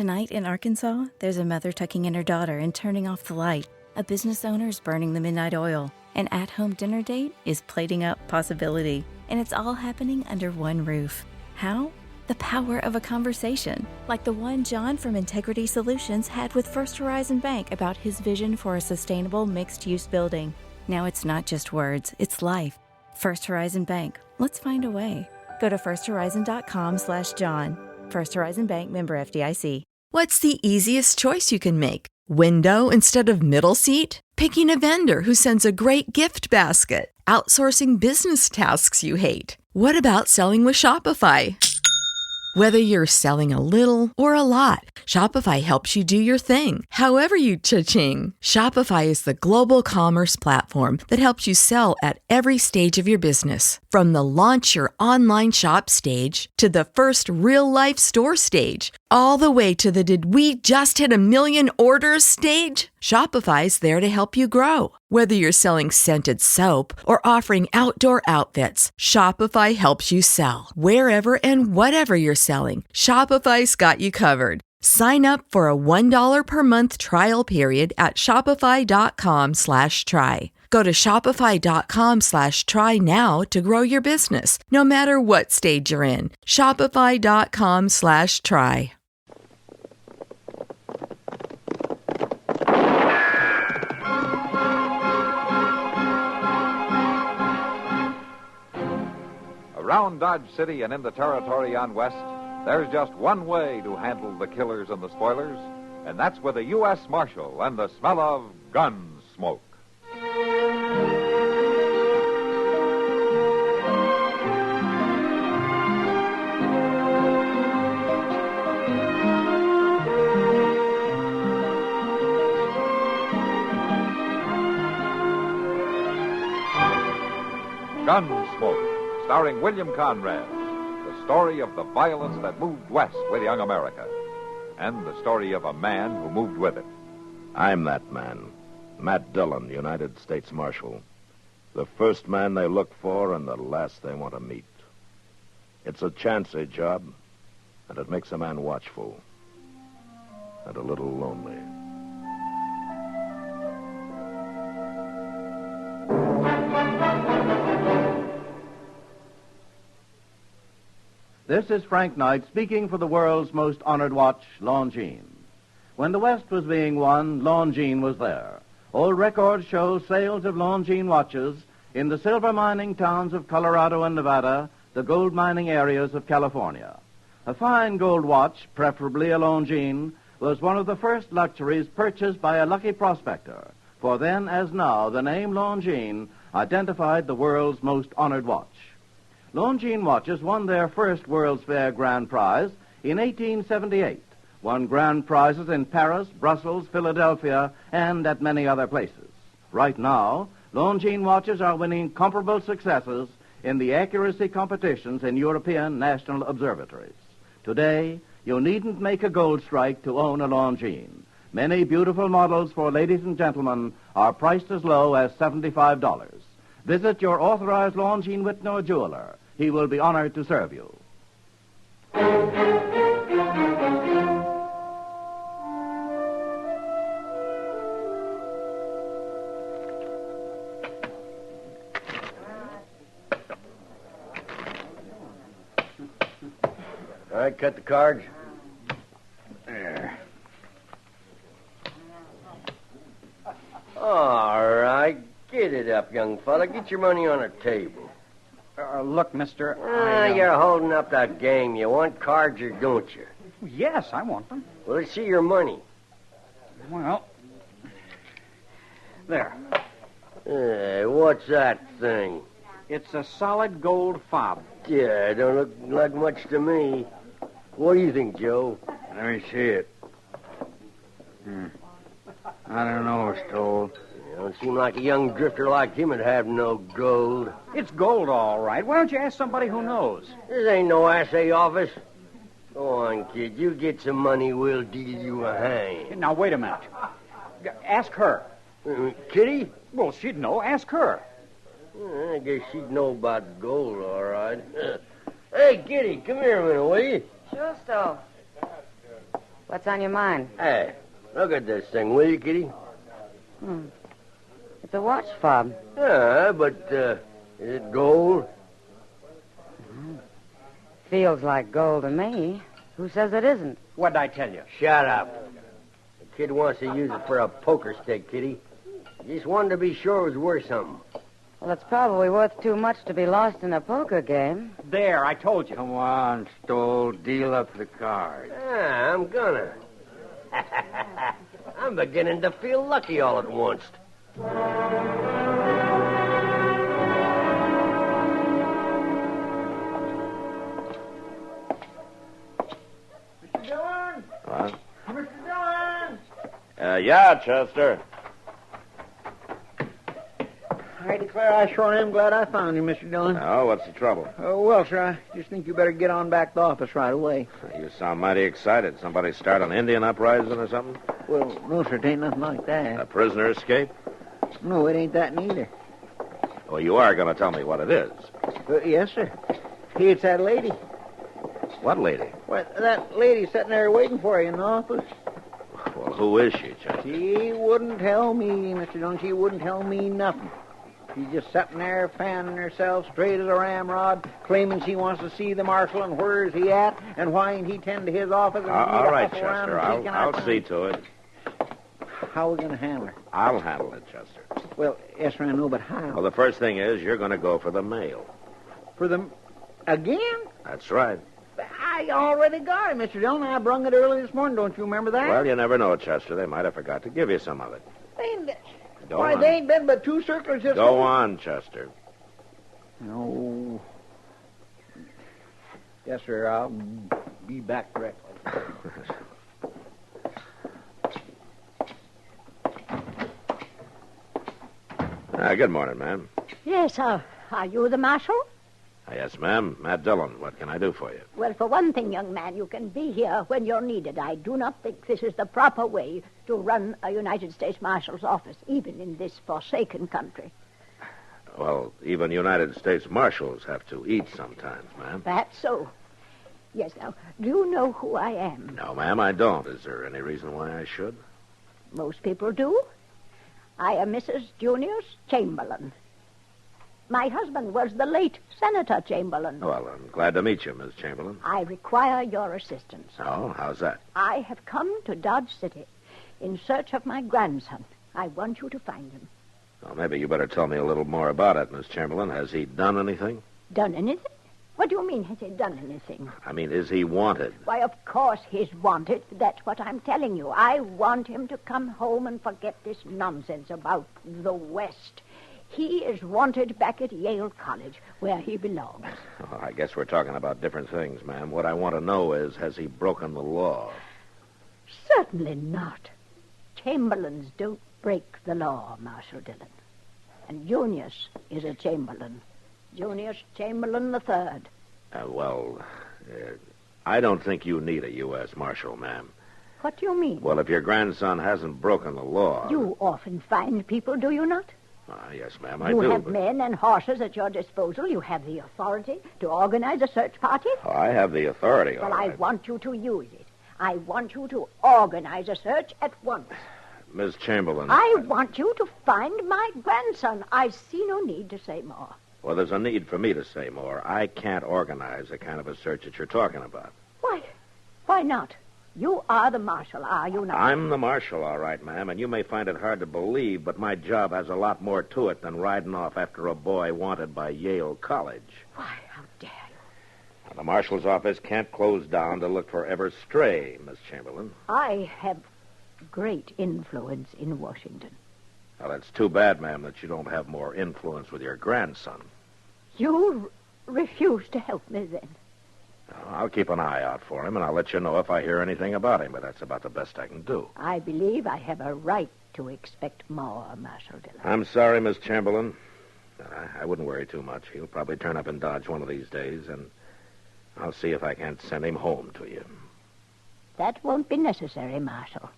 Tonight in Arkansas, there's a mother tucking in her daughter and turning off the light. A business owner's burning the midnight oil. An at-home dinner date is plating up possibility. And it's all happening under one roof. How? The power of a conversation, like the one John from Integrity Solutions had with First Horizon Bank about his vision for a sustainable mixed-use building. Now it's not just words, it's life. First Horizon Bank. Let's find a way. Go to firsthorizon.com/John. First Horizon Bank, member FDIC. What's the easiest choice you can make? Window instead of middle seat? Picking a vendor who sends a great gift basket? Outsourcing business tasks you hate? What about selling with Shopify? Whether you're selling a little or a lot, Shopify helps you do your thing, however you cha-ching. Shopify is the global commerce platform that helps you sell at every stage of your business. From the launch your online shop stage to the first real-life store stage, all the way to the did we just hit 1 million orders stage. Shopify's there to help you grow. Whether you're selling scented soap or offering outdoor outfits, Shopify helps you sell. Wherever and whatever you're selling, Shopify's got you covered. Sign up for a $1 per month trial period at shopify.com/try. Go to shopify.com/try now to grow your business, no matter what stage you're in. Shopify.com/try. Around Dodge City and in the territory on West, there's just one way to handle the killers and the spoilers, and that's with a U.S. Marshal and the smell of Gunsmoke. Gunsmoke, starring William Conrad, the story of the violence that moved west with young America, and the story of a man who moved with it. I'm that man, Matt Dillon, United States Marshal. The first man they look for and the last they want to meet. It's a chancy job, and it makes a man watchful and a little lonely. This is Frank Knight speaking for the world's most honored watch, Longines. When the West was being won, Longines was there. Old records show sales of Longines watches in the silver mining towns of Colorado and Nevada, the gold mining areas of California. A fine gold watch, preferably a Longines, was one of the first luxuries purchased by a lucky prospector, for then as now the name Longines identified the world's most honored watch. Longines watches won their first World's Fair grand prize in 1878, won grand prizes in Paris, Brussels, Philadelphia, and at many other places. Right now, Longines watches are winning comparable successes in the accuracy competitions in European national observatories. Today, you needn't make a gold strike to own a Longines. Many beautiful models for ladies and gentlemen are priced as low as $75. Visit your authorized Longines Whitney jeweler. He will be honored to serve you. All right, cut the cards. There. All right, get it up, young fella. Get your money on a table. Look, mister, You're holding up that game. You want cards or don't you? Yes, I want them. Well, let's see your money. Well, there. Hey, what's that thing? It's a solid gold fob. Yeah, don't look like much to me. What do you think, Joe? Let me see it. I don't know, Stoll. Don't seem like a young drifter like him would have no gold. It's gold, all right. Why don't you ask somebody who knows? This ain't no assay office. Go on, kid. You get some money, we'll deal you a hand. Now, wait a minute. Ask her. Kitty? Well, she'd know. Ask her. I guess she'd know about gold, all right. Hey, Kitty, come here a minute, will you? Sure, Stoll. What's on your mind? Hey, look at this thing, will you, Kitty? It's a watch fob. Yeah, but, is it gold? Feels like gold to me. Who says it isn't? What'd I tell you? Shut up. The kid wants to use it for a poker stick, Kitty. Just wanted to be sure it was worth something. Well, it's probably worth too much to be lost in a poker game. There, I told you. Come on, Stoll. Deal up the cards. Yeah, I'm gonna. I'm beginning to feel lucky all at once. Mr. Dillon! What? Mr. Dillon! Yeah, Chester. I declare I sure am glad I found you, Mr. Dillon. Oh, what's the trouble? Oh, well, sir, I just think you better get on back to the office right away. You sound mighty excited. Somebody start an Indian uprising or something? Well, no, sir, it ain't nothing like that. A prisoner escape? No, it ain't that neither. Well, you are going to tell me what it is. Yes, sir. It's that lady. What lady? Well, that lady sitting there waiting for you in the office. Well, who is she, Chester? She wouldn't tell me, Mr. Dillon. She wouldn't tell me nothing. She's just sitting there fanning herself straight as a ramrod, claiming she wants to see the marshal and where is he at and why ain't he tend to his office. And All right, Chester. I'll see to it. How are we going to handle her? I'll handle it, Chester. Well, yes, sir, I know, but how? Well, the first thing is you're going to go for the mail. For them again? That's right. I already got it, Mr. Dillon. I brung it early this morning. Don't you remember that? Well, you never know, Chester. They might have forgot to give you some of it. Why, they ain't been but 2 circles just... Go on, Chester. No. Yes, sir, I'll be back directly. Good morning, ma'am. Yes, are you the marshal? Yes, ma'am. Matt Dillon. What can I do for you? Well, for one thing, young man, you can be here when you're needed. I do not think this is the proper way to run a United States Marshal's office, even in this forsaken country. Well, even United States Marshals have to eat sometimes, ma'am. That's so. Yes, now, do you know who I am? No, ma'am, I don't. Is there any reason why I should? Most people do. I am Mrs. Junius Chamberlain. My husband was the late Senator Chamberlain. Well, I'm glad to meet you, Miss Chamberlain. I require your assistance. Oh, how's that? I have come to Dodge City in search of my grandson. I want you to find him. Well, maybe you better tell me a little more about it, Miss Chamberlain. Has he done anything? Done anything? What do you mean, has he done anything? I mean, is he wanted? Why, of course he's wanted. That's what I'm telling you. I want him to come home and forget this nonsense about the West. He is wanted back at Yale College, where he belongs. Oh, I guess we're talking about different things, ma'am. What I want to know is, has he broken the law? Certainly not. Chamberlains don't break the law, Marshal Dillon. And Junius is a Chamberlain. Junius Chamberlain III. I don't think you need a U.S. Marshal, ma'am. What do you mean? Well, if your grandson hasn't broken the law... You often find people, do you not? Yes, ma'am, I do. You have men and horses at your disposal. You have the authority to organize a search party. Oh, I have the authority, all Well, right. I want you to use it. I want you to organize a search at once. Miss Chamberlain... I want you to find my grandson. I see no need to say more. Well, there's a need for me to say more. I can't organize the kind of a search that you're talking about. Why not? You are the marshal, are you not? I'm the marshal, all right, ma'am, and you may find it hard to believe, but my job has a lot more to it than riding off after a boy wanted by Yale College. Why, how dare you? Now, the marshal's office can't close down to look for ever stray, Miss Chamberlain. I have great influence in Washington. Well, it's too bad, ma'am, that you don't have more influence with your grandson. You refuse to help me, then? I'll keep an eye out for him, and I'll let you know if I hear anything about him, but that's about the best I can do. I believe I have a right to expect more, Marshal Dillon. I'm sorry, Miss Chamberlain. I wouldn't worry too much. He'll probably turn up in Dodge one of these days, and I'll see if I can't send him home to you. That won't be necessary, Marshal.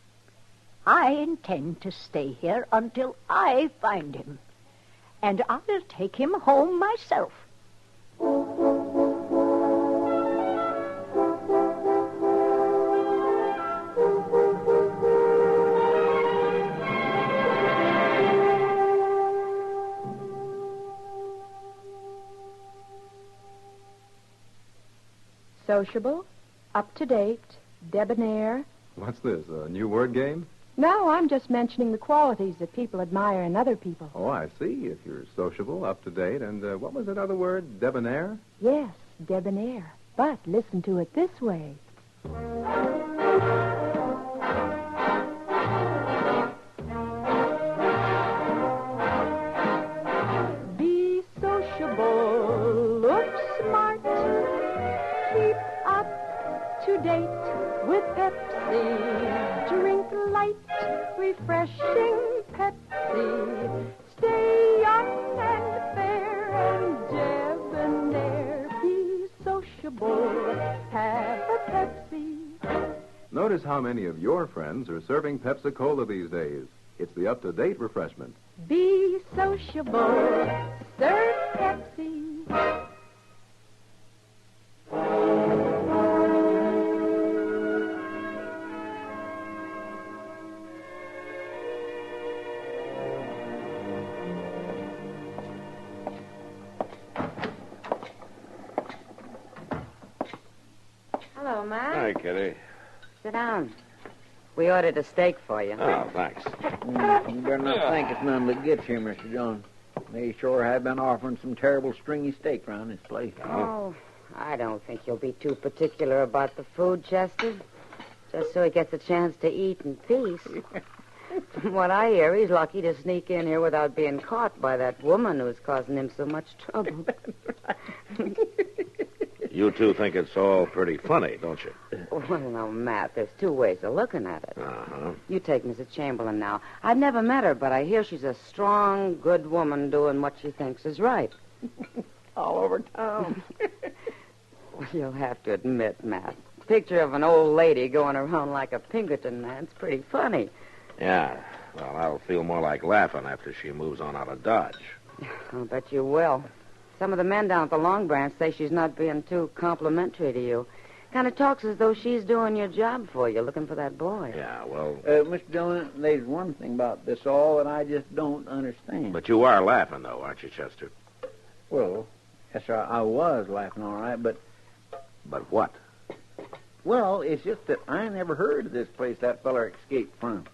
I intend to stay here until I find him, and I'll take him home myself. Sociable, up-to-date, debonair. What's this, a new word game? No, I'm just mentioning the qualities that people admire in other people. Oh, I see. If you're sociable, up-to-date, and what was that other word, debonair? Yes, debonair. But listen to it this way. Be sociable, look smart, keep up to date with Pepsi, drink light, refreshing Pepsi, stay young and fair and debonair, be sociable, have a Pepsi. Notice how many of your friends are serving Pepsi-Cola these days. It's the up-to-date refreshment. Be sociable, serve Pepsi. Hello, Matt. Hi, Kitty. Sit down. We ordered a steak for you. Oh, thanks. You better not think it's none but gets here, Mr. Jones. They sure have been offering some terrible stringy steak around this place. Oh, I don't think you'll be too particular about the food, Chester. Just so he gets a chance to eat in peace. From what I hear, he's lucky to sneak in here without being caught by that woman who's causing him so much trouble. You two think it's all pretty funny, don't you? Well, no, Matt, there's two ways of looking at it. Uh-huh. You take Mrs. Chamberlain now. I've never met her, but I hear she's a strong, good woman doing what she thinks is right. All over town. Well, you'll have to admit, Matt, picture of an old lady going around like a Pinkerton man's pretty funny. Yeah. Well, I'll feel more like laughing after she moves on out of Dodge. I'll bet you will. Some of the men down at the Long Branch say she's not being too complimentary to you. Kind of talks as though she's doing your job for you, looking for that boy. Yeah, well... Mr. Dillon, there's one thing about this all that I just don't understand. But you are laughing, though, aren't you, Chester? Well, yes, sir, I was laughing all right, but... But what? Well, it's just that I never heard of this place that feller escaped from.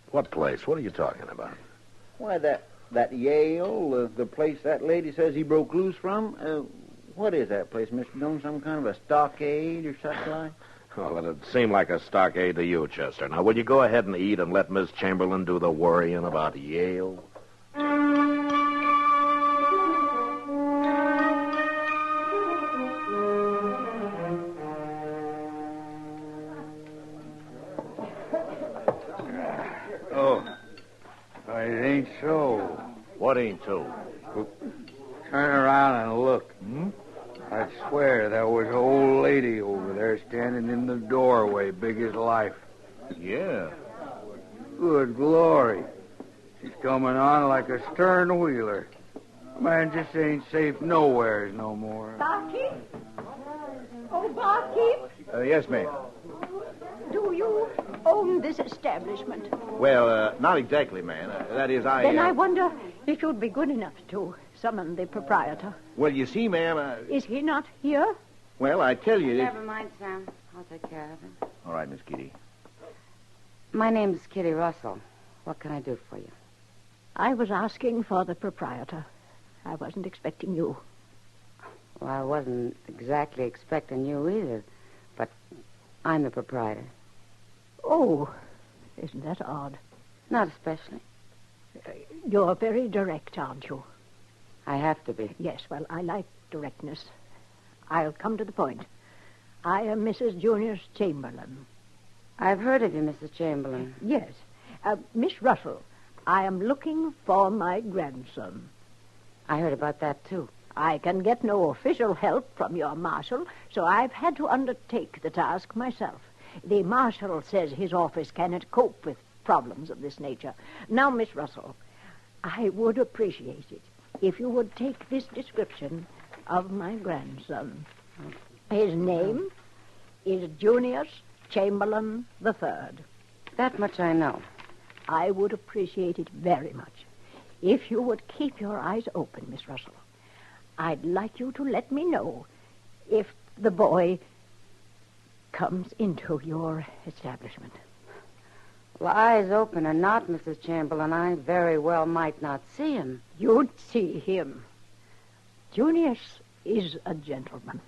What place? What are you talking about? Why, that Yale, the place that lady says he broke loose from. What is that place, Mr. Dillon? Some kind of a stockade or such like? Well, it'd seem like a stockade to you, Chester. Now, will you go ahead and eat and let Miss Chamberlain do the worrying about Yale? It ain't so. What ain't so? Turn around and look. I swear there was an old lady over there standing in the doorway, big as life. Yeah. Good glory. She's coming on like a stern wheeler. Man just ain't safe nowheres no more. Barkeep? Oh, barkeep, Yes, ma'am. do you own this establishment? Well, not exactly, ma'am. That is, Then I wonder if you'd be good enough to summon the proprietor. Well, you see, ma'am... Is he not here? Well, I tell you... Never mind, Sam. I'll take care of him. All right, Miss Kitty. My name's Kitty Russell. What can I do for you? I was asking for the proprietor. I wasn't expecting you. Well, I wasn't exactly expecting you either, but I'm the proprietor. Oh, isn't that odd? Not especially. You're very direct, aren't you? I have to be. Yes, well, I like directness. I'll come to the point. I am Mrs. Junius Chamberlain. I've heard of you, Mrs. Chamberlain. Yes. Miss Russell, I am looking for my grandson. I heard about that, too. I can get no official help from your marshal, so I've had to undertake the task myself. The marshal says his office cannot cope with problems of this nature. Now, Miss Russell, I would appreciate it if you would take this description of my grandson. His name is Junius Chamberlain III. That much I know. I would appreciate it very much if you would keep your eyes open, Miss Russell. I'd like you to let me know if the boy comes into your establishment. Well, eyes open or not, Mrs. Chamberlain, I very well might not see him. You'd see him. Junius is a gentleman.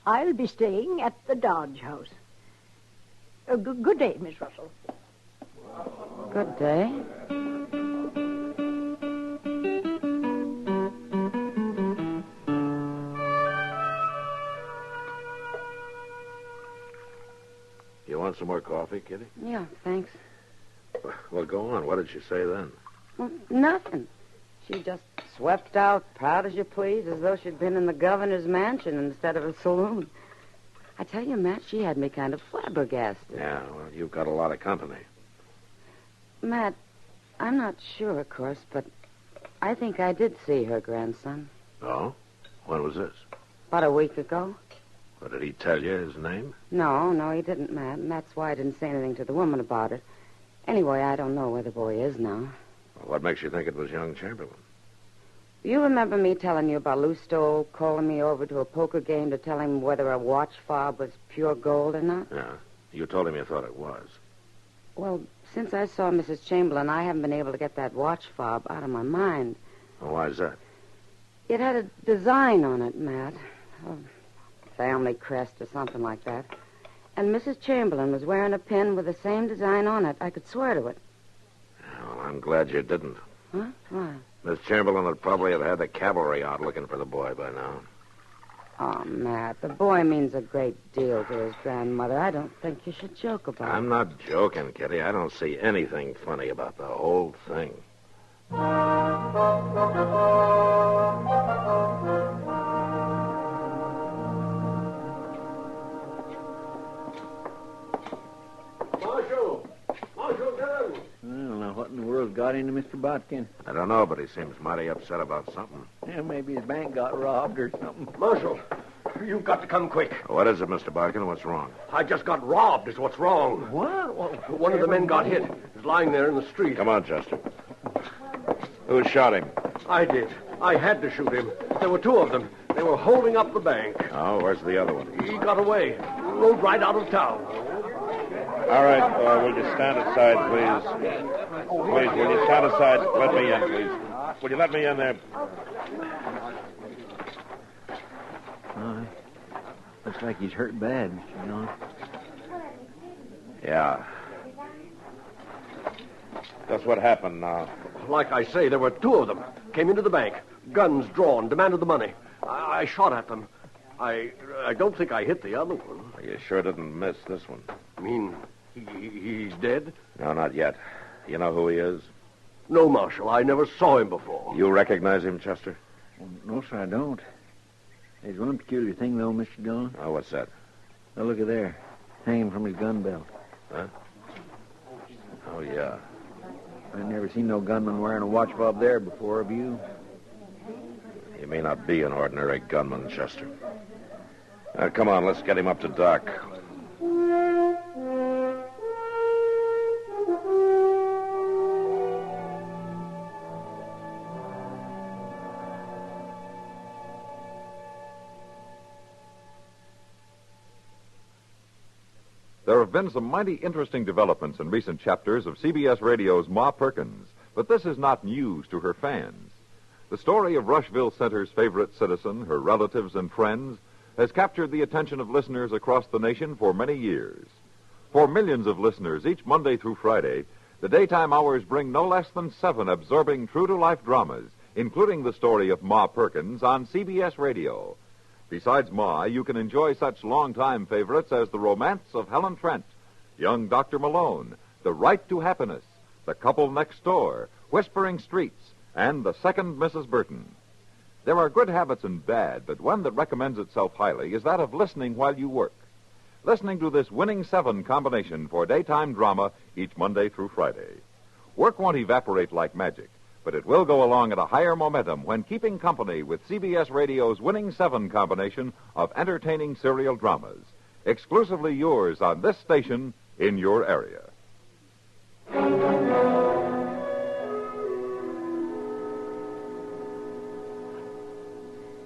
I'll be staying at the Dodge House. Good day, Miss Russell. Good day. You want some more coffee, Kitty? Yeah, thanks. Well, go on. What did she say then? Well, nothing. She just swept out, proud as you please, as though she'd been in the governor's mansion instead of a saloon. I tell you, Matt, she had me kind of flabbergasted. Yeah, well, you've got a lot of company. Matt, I'm not sure, of course, but I think I did see her grandson. Oh? When was this? About a week ago. Well, did he tell you his name? No, he didn't, Matt, and that's why I didn't say anything to the woman about it. Anyway, I don't know where the boy is now. Well, what makes you think it was young Chamberlain? You remember me telling you about Lou Stoll calling me over to a poker game to tell him whether a watch fob was pure gold or not? Yeah. You told him you thought it was. Well, since I saw Mrs. Chamberlain, I haven't been able to get that watch fob out of my mind. Well, why is that? It had a design on it, Matt. A family crest or something like that. And Mrs. Chamberlain was wearing a pin with the same design on it. I could swear to it. Well, I'm glad you didn't. Huh? Why? Miss Chamberlain would probably have had the cavalry out looking for the boy by now. Oh, Matt, the boy means a great deal to his grandmother. I don't think you should joke about it. I'm not joking, Kitty. I don't see anything funny about the whole thing. Marshal Dillon! Well, now, what in the world's got into Mr. Botkin? I don't know, but he seems mighty upset about something. Yeah, maybe his bank got robbed or something. Marshal, you've got to come quick. What is it, Mr. Barkin? What's wrong? I just got robbed is what's wrong. What? One of the men got hit. He's lying there in the street. Come on, Chester. Who shot him? I did. I had to shoot him. There were two of them. They were holding up the bank. Oh, where's the other one? He got away. Rode right out of town. All right, will you stand aside, please? Please, will you stand aside? Let me in, please. Will you let me in there? Looks like he's hurt bad, Mr. Dillon. Yeah. That's what happened now. Like I say, there were two of them. Came into the bank. Guns drawn. Demanded the money. I shot at them. I don't think I hit the other one. You sure didn't miss this one. I mean, he's dead? No, not yet. You know who he is? No, Marshal. I never saw him before. You recognize him, Chester? No, sir, I don't. There's one peculiar thing, though, Mr. Dillon. Oh, what's that? Now, look at there. Hanging from his gun belt. Huh? Oh, yeah. I've never seen no gunman wearing a watch fob there before, have you? He may not be an ordinary gunman, Chester. Now, come on, let's get him up to Doc. There have been some mighty interesting developments in recent chapters of CBS Radio's Ma Perkins, but this is not news to her fans. The story of Rushville Center's favorite citizen, her relatives and friends, has captured the attention of listeners across the nation for many years. For millions of listeners each Monday through Friday, the daytime hours bring no less than 7 absorbing true-to-life dramas, including the story of Ma Perkins on CBS Radio. Besides Ma, you can enjoy such longtime favorites as The Romance of Helen Trent, Young Dr. Malone, The Right to Happiness, The Couple Next Door, Whispering Streets, and The Second Mrs. Burton. There are good habits and bad, but one that recommends itself highly is that of listening while you work. Listening to this winning 7 combination for daytime drama each Monday through Friday. Work won't evaporate like magic, but it will go along at a higher momentum when keeping company with CBS Radio's winning 7 combination of entertaining serial dramas. Exclusively yours on this station in your area.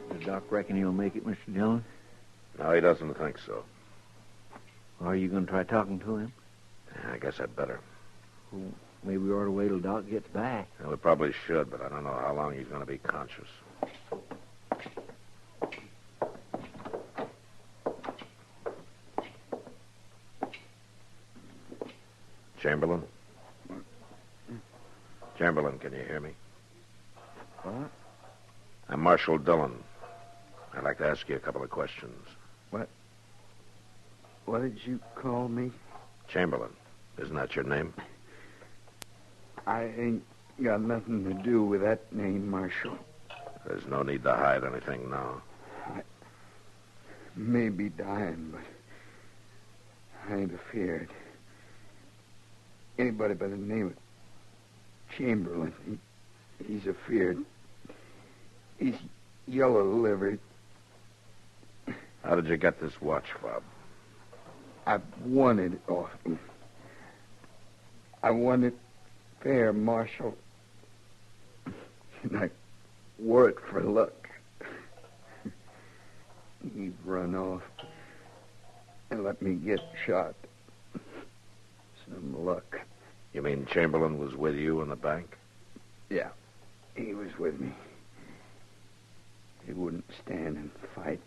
Does Doc reckon he'll make it, Mr. Dillon? No, he doesn't think so. Are you going to try talking to him? Yeah, I guess I'd better. Well, maybe we ought to wait till Doc gets back. Yeah, we probably should, but I don't know how long he's going to be conscious. Chamberlain? Chamberlain, can you hear me? What? I'm Marshal Dillon. I'd like to ask you a couple of questions. What did you call me? Chamberlain. Isn't that your name? I ain't got nothing to do with that name, Marshal. There's no need to hide anything now. I may be dying, but I ain't afeared. Anybody by the name of Chamberlain, he's afeared. He's yellow-livered. How did you get this watch fob? I've won it off him. I won it fair, Marshal. And I wore it for luck. He'd run off and let me get shot. Some luck. You mean Chamberlain was with you in the bank? Yeah, he was with me. He wouldn't stand and fight.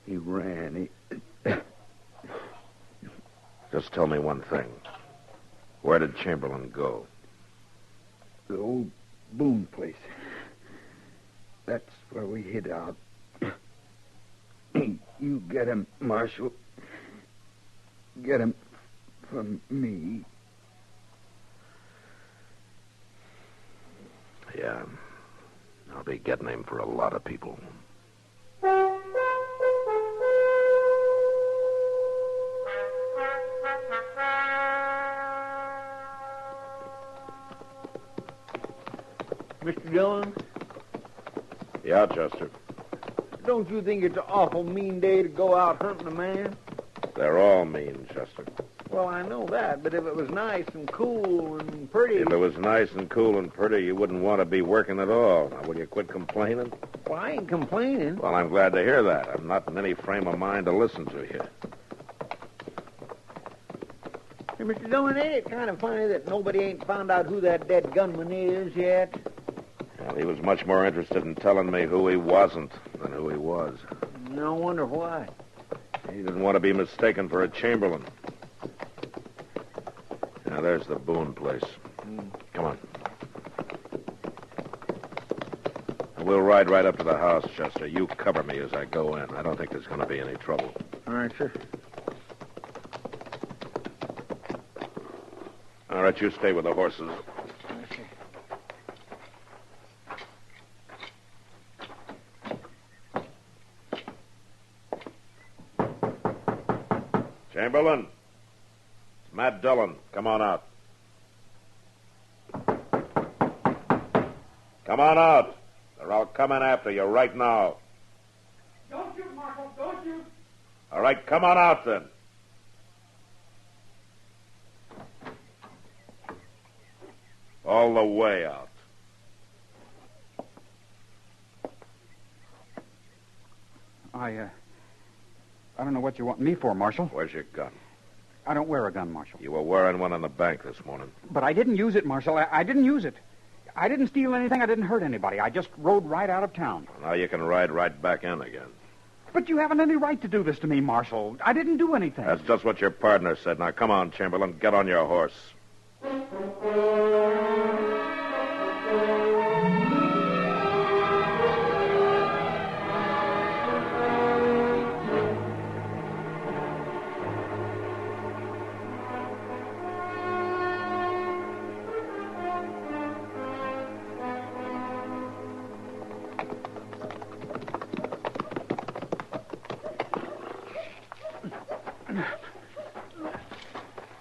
He ran. Just tell me one thing. Where did Chamberlain go? The old Boone place. That's where we hid out. You get him, Marshal. Get him from me. Yeah. I'll be getting him for a lot of people. Mr. Dillon, Yeah, Chester. don't you think it's an awful mean day to go out hunting a man? They're all mean, Chester. Well, I know that, but if it was nice and cool and pretty... If it was nice and cool and pretty, you wouldn't want to be working at all. Now, will you quit complaining? Well, I ain't complaining. Well, I'm glad to hear that. I'm not in any frame of mind to listen to you. Hey, Mr. Dillon, ain't it kind of funny that nobody ain't found out who that dead gunman is yet? Well, he was much more interested in telling me who he wasn't than who he was. No wonder why. He didn't want to be mistaken for a Chamberlain. Now, there's the Boone place. Come on. We'll ride right up to the house, Chester. You cover me as I go in. I don't think there's going to be any trouble. All right, sir. All right, you stay with the horses. Chamberlain. It's Matt Dillon. Come on out. Come on out. Or I'll come in after you right now. Don't shoot, Marshal. Don't shoot. All right, come on out then. All the way out. I don't know what you want me for, Marshal. Where's your gun? I don't wear a gun, Marshal. You were wearing one in the bank this morning. But I didn't use it, Marshal. I didn't use it. I didn't steal anything. I didn't hurt anybody. I just rode right out of town. Well, now you can ride right back in again. But you haven't any right to do this to me, Marshal. I didn't do anything. That's just what your partner said. Now, come on, Chamberlain. Get on your horse.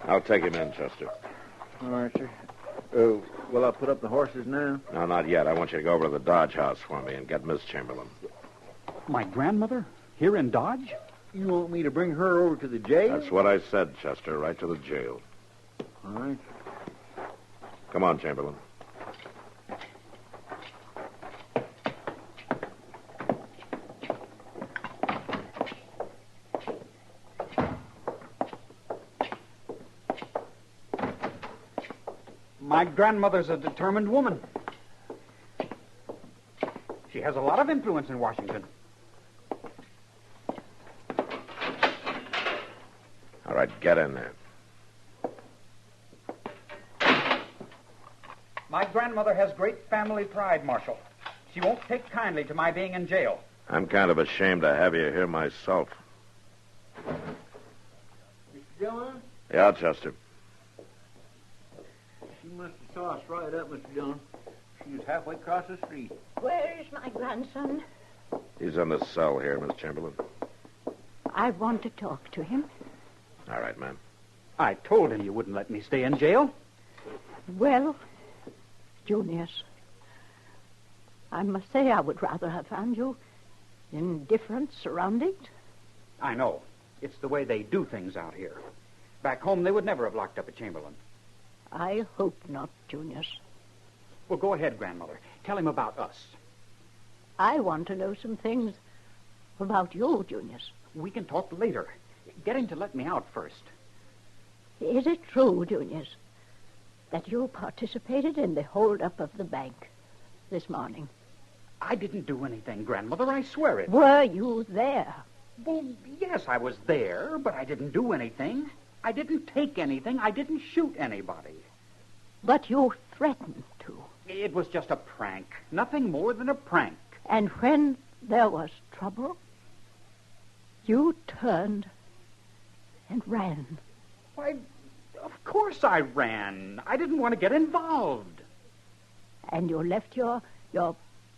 I'll take him in, Chester. All right, sir. Will I put up the horses now? No, not yet. I want you to go over to the Dodge house for me and get Miss Chamberlain. My grandmother? Here in Dodge? You want me to bring her over to the jail? That's what I said, Chester. Right to the jail. All right. Come on, Chamberlain. My grandmother's a determined woman. She has a lot of influence in Washington. All right, get in there. My grandmother has great family pride, Marshal. She won't take kindly to my being in jail. I'm kind of ashamed to have you here myself. Mr. Dillon? Yeah, Chester. She must have saw us right up, Mr. Dillon. She was halfway across the street. Where is my grandson? He's in the cell here, Miss Chamberlain. I want to talk to him. All right, ma'am. I told him you wouldn't let me stay in jail. Well, Junius, I must say I would rather have found you in different surroundings. I know. It's the way they do things out here. Back home, they would never have locked up a Chamberlain. I hope not, Junius. Well, go ahead, Grandmother. Tell him about us. I want to know some things about you, Junius. We can talk later. Get him to let me out first. Is it true, Junius, that you participated in the holdup of the bank this morning? I didn't do anything, Grandmother. I swear it. Were you there? Well, yes, I was there, but I didn't do anything. I didn't take anything. I didn't shoot anybody. But you threatened to. It was just a prank. Nothing more than a prank. And when there was trouble, you turned and ran. Why, of course I ran. I didn't want to get involved. And you left your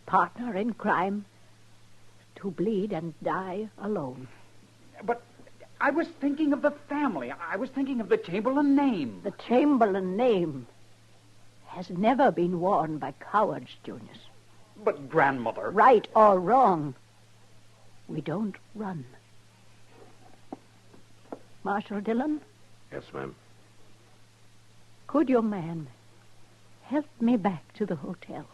partner in crime to bleed and die alone. But I was thinking of the family. I was thinking of the Chamberlain name. The Chamberlain name has never been worn by cowards, Junius. But, Grandmother... Right or wrong, we don't run. Marshal Dillon? Yes, ma'am. Could your man help me back to the hotel?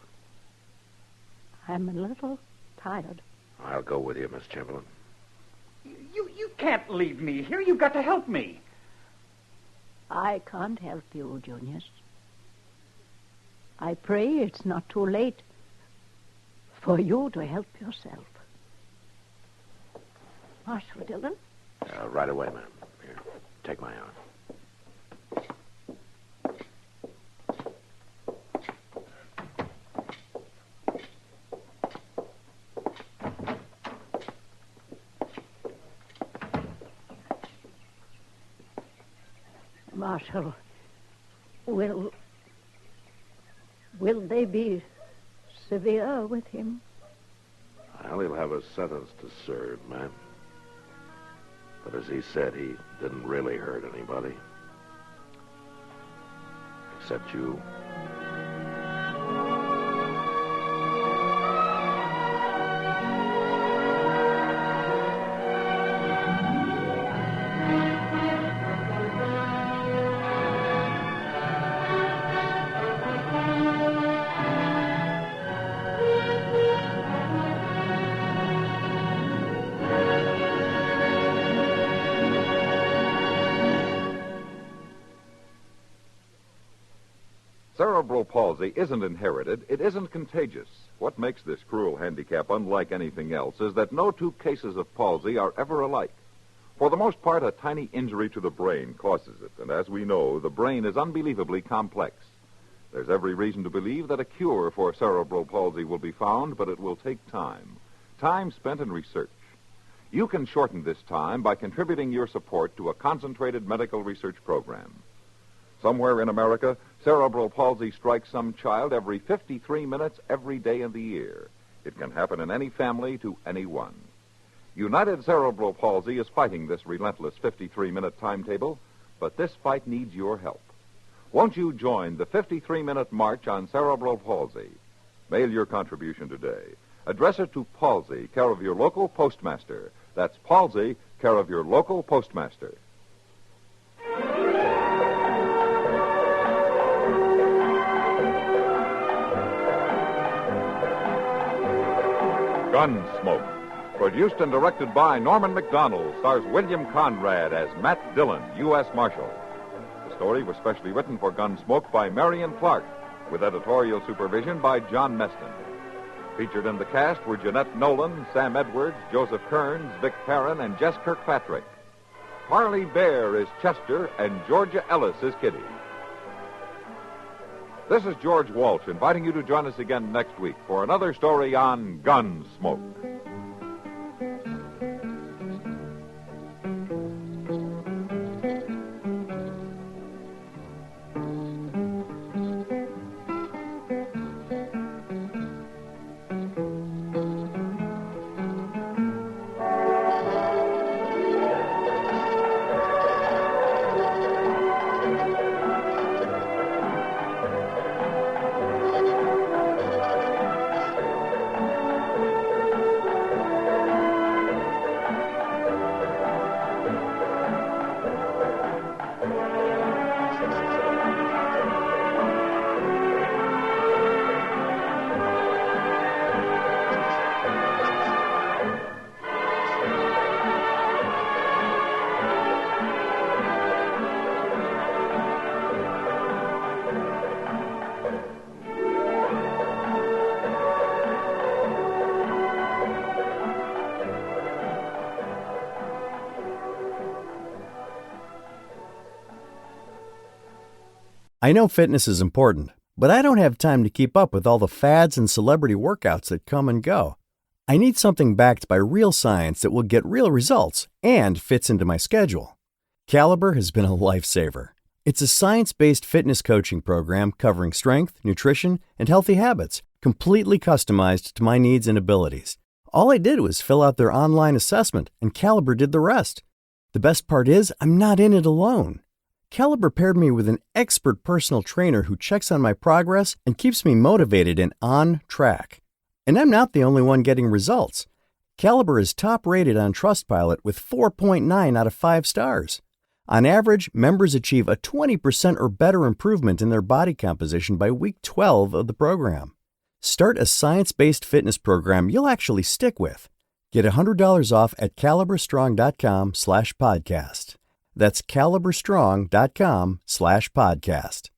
I'm a little tired. I'll go with you, Miss Chamberlain. You can't leave me here. You've got to help me. I can't help you, Junius. I pray it's not too late for you to help yourself. Marshal Dillon? Right away, ma'am. Here, take my arm. Marshal, will they be severe with him? Well, he'll have a sentence to serve, ma'am. But as he said, he didn't really hurt anybody. Except you. Cerebral palsy isn't inherited. It isn't contagious. What makes this cruel handicap unlike anything else is that no two cases of palsy are ever alike. For the most part, a tiny injury to the brain causes it, and as we know, the brain is unbelievably complex. There's every reason to believe that a cure for cerebral palsy will be found, but it will take time spent in research. You can shorten this time by contributing your support to a concentrated medical research program. Somewhere in America, cerebral palsy strikes some child every 53 minutes every day of the year. It can happen in any family to anyone. United Cerebral Palsy is fighting this relentless 53-minute timetable, but this fight needs your help. Won't you join the 53-minute march on cerebral palsy? Mail your contribution today. Address it to Palsy, care of your local postmaster. That's Palsy, care of your local postmaster. Gunsmoke. Produced and directed by Norman Macdonnell, stars William Conrad as Matt Dillon, U.S. Marshal. The story was specially written for Gunsmoke by Marion Clark, with editorial supervision by John Meston. Featured in the cast were Jeanette Nolan, Sam Edwards, Joseph Kearns, Vic Perrin, and Jess Kirkpatrick. Parley Bear is Chester, and Georgia Ellis is Kitty. This is George Walsh inviting you to join us again next week for another story on Gunsmoke. I know fitness is important, but I don't have time to keep up with all the fads and celebrity workouts that come and go. I need something backed by real science that will get real results and fits into my schedule. Caliber has been a lifesaver. It's a science-based fitness coaching program covering strength, nutrition, and healthy habits, completely customized to my needs and abilities. All I did was fill out their online assessment, and Caliber did the rest. The best part is, I'm not in it alone. Caliber paired me with an expert personal trainer who checks on my progress and keeps me motivated and on track. And I'm not the only one getting results. Caliber is top rated on Trustpilot with 4.9 out of 5 stars. On average, members achieve a 20% or better improvement in their body composition by week 12 of the program. Start a science-based fitness program you'll actually stick with. Get $100 off at caliberstrong.com/podcast. That's caliberstrong.com/podcast.